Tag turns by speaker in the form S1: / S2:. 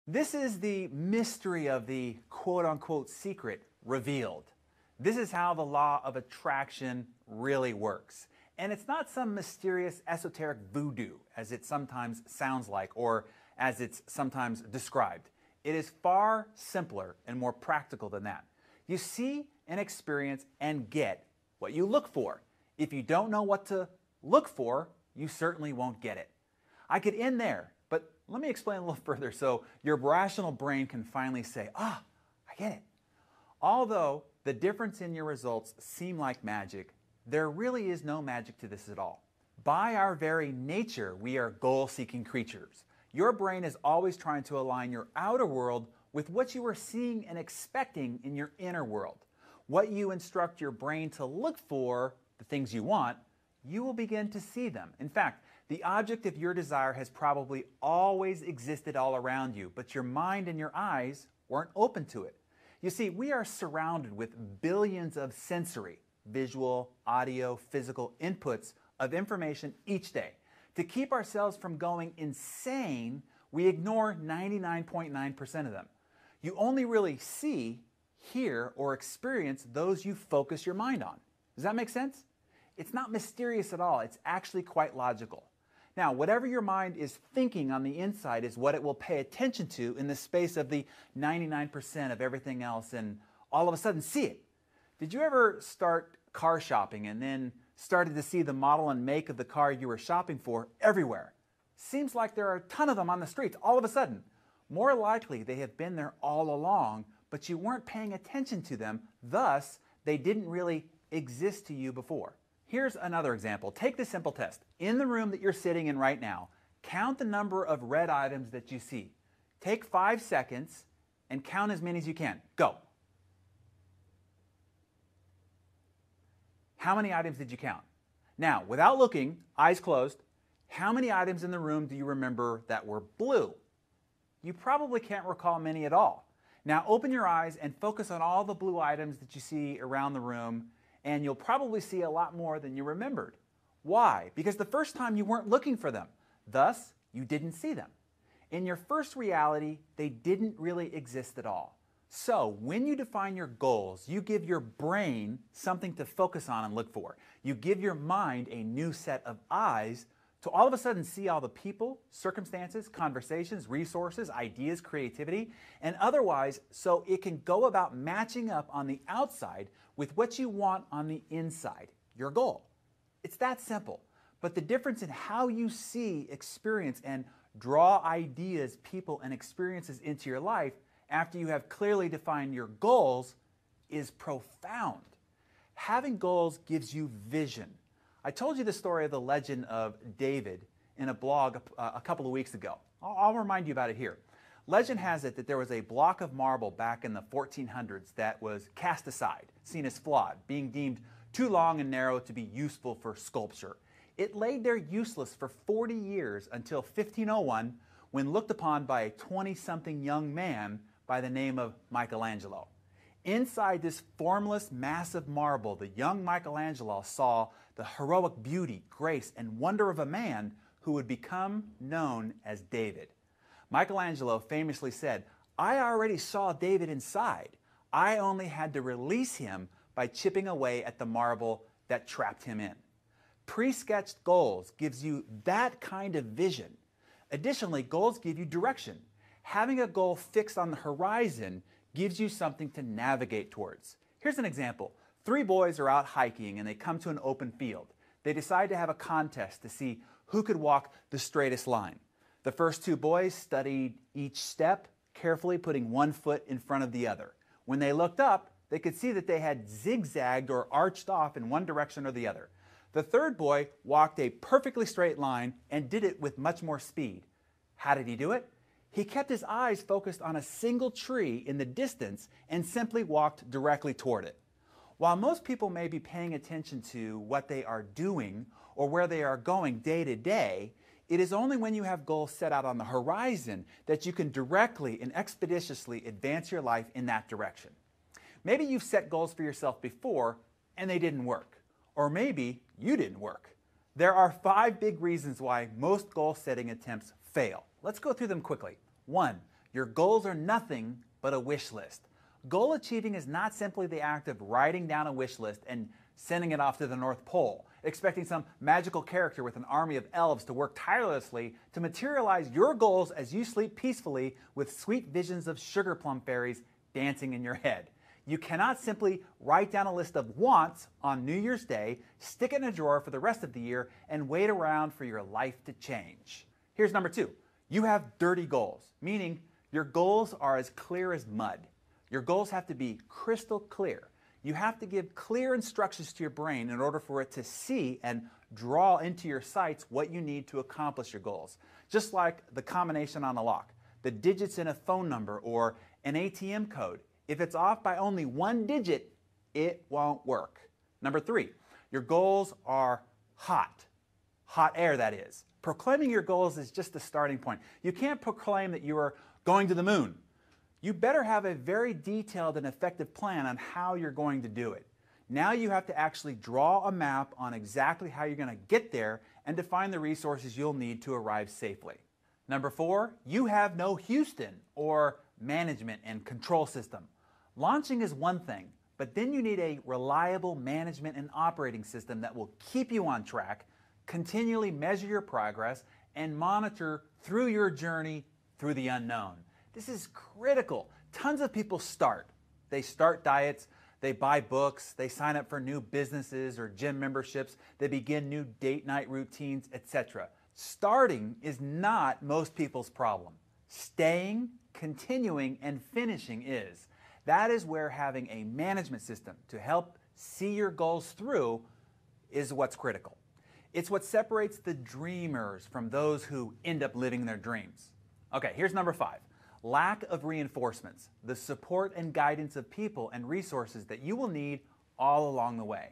S1: This is the mystery of the quote-unquote secret revealed. This is how the law of attraction really works. And it's not some mysterious esoteric voodoo, as it sometimes sounds like, or as it's sometimes described. It is far simpler and more practical than that. You see and experience and get what you look for. If you don't know what to look for, you certainly won't get it. I could end there, but let me explain a little further so your rational brain can finally say, I get it. Although the difference in your results seem like magic, there really is no magic to this at all. By our very nature, we are goal-seeking creatures. Your brain is always trying to align your outer world with what you are seeing and expecting in your inner world. What you instruct your brain to look for, the things you want, you will begin to see them. In fact, the object of your desire has probably always existed all around you, but your mind and your eyes weren't open to it. You see, we are surrounded with billions of sensory, visual, audio, physical inputs of information each day. To keep ourselves from going insane, we ignore 99.9% of them. You only really see, hear, or experience those you focus your mind on. Does that make sense? It's not mysterious at all. It's actually quite logical. Now, whatever your mind is thinking on the inside is what it will pay attention to in the space of the 99% of everything else and all of a sudden see it. Did you ever start car shopping and then started to see the model and make of the car you were shopping for everywhere? Seems like there are a ton of them on the streets all of a sudden. More likely they have been there all along, but you weren't paying attention to them, thus they didn't really exist to you before. Here's another example. Take this simple test. In the room that you're sitting in right now, count the number of red items that you see. Take 5 seconds and count as many as you can. Go. How many items did you count? Now, without looking, eyes closed, how many items in the room do you remember that were blue? You probably can't recall many at all. Now open your eyes and focus on all the blue items that you see around the room, and you'll probably see a lot more than you remembered. Why? Because the first time you weren't looking for them. Thus, you didn't see them. In your first reality, they didn't really exist at all. So, when you define your goals, you give your brain something to focus on and look for. You give your mind a new set of eyes to all of a sudden see all the people, circumstances, conversations, resources, ideas, creativity, and otherwise so it can go about matching up on the outside with what you want on the inside, your goal. It's that simple. But the difference in how you see, experience, and draw ideas, people, and experiences into your life after you have clearly defined your goals is profound. Having goals gives you vision. I told you the story of the legend of David in a blog a couple of weeks ago. I'll remind you about it here. Legend has it that there was a block of marble back in the 1400s that was cast aside, seen as flawed, being deemed too long and narrow to be useful for sculpture. It laid there useless for 40 years until 1501, when looked upon by a 20-something young man by the name of Michelangelo. Inside this formless mass of marble, the young Michelangelo saw the heroic beauty, grace, and wonder of a man who would become known as David. Michelangelo famously said, "I already saw David inside. I only had to release him by chipping away at the marble that trapped him in." Pre-sketched goals gives you that kind of vision. Additionally, goals give you direction. Having a goal fixed on the horizon gives you something to navigate towards. Here's an example. 3 boys are out hiking and they come to an open field. They decide to have a contest to see who could walk the straightest line. The first 2 boys studied each step, carefully putting one foot in front of the other. When they looked up, they could see that they had zigzagged or arched off in one direction or the other. The third boy walked a perfectly straight line and did it with much more speed. How did he do it? He kept his eyes focused on a single tree in the distance and simply walked directly toward it. While most people may be paying attention to what they are doing or where they are going day to day, it is only when you have goals set out on the horizon that you can directly and expeditiously advance your life in that direction. Maybe you've set goals for yourself before and they didn't work. Or maybe you didn't work. There are 5 big reasons why most goal setting attempts fail. Let's go through them quickly. 1, Your goals are nothing but a wish list. Goal achieving is not simply the act of writing down a wish list and sending it off to the North Pole, expecting some magical character with an army of elves to work tirelessly to materialize your goals as you sleep peacefully with sweet visions of sugar plum fairies dancing in your head. You cannot simply write down a list of wants on New Year's Day, stick it in a drawer for the rest of the year, and wait around for your life to change. Here's number 2. You have dirty goals, meaning your goals are as clear as mud. Your goals have to be crystal clear. You have to give clear instructions to your brain in order for it to see and draw into your sights what you need to accomplish your goals. Just like the combination on a lock, the digits in a phone number, or an ATM code. If it's off by only one digit, it won't work. Number 3, your goals are hot. Hot air, that is. Proclaiming your goals is just the starting point. You can't proclaim that you are going to the moon. You better have a very detailed and effective plan on how you're going to do it. Now you have to actually draw a map on exactly how you're going to get there and define the resources you'll need to arrive safely. Number 4, you have no Houston or management and control system. Launching is one thing, but then you need a reliable management and operating system that will keep you on track, continually measure your progress, and monitor through your journey through the unknown. This is critical. Tons of people start. They start diets, they buy books, they sign up for new businesses or gym memberships, they begin new date night routines, etc. Starting is not most people's problem. Staying, continuing, and finishing is. That is where having a management system to help see your goals through is what's critical. It's what separates the dreamers from those who end up living their dreams. Okay, here's number 5. Lack of reinforcements, the support and guidance of people and resources that you will need all along the way.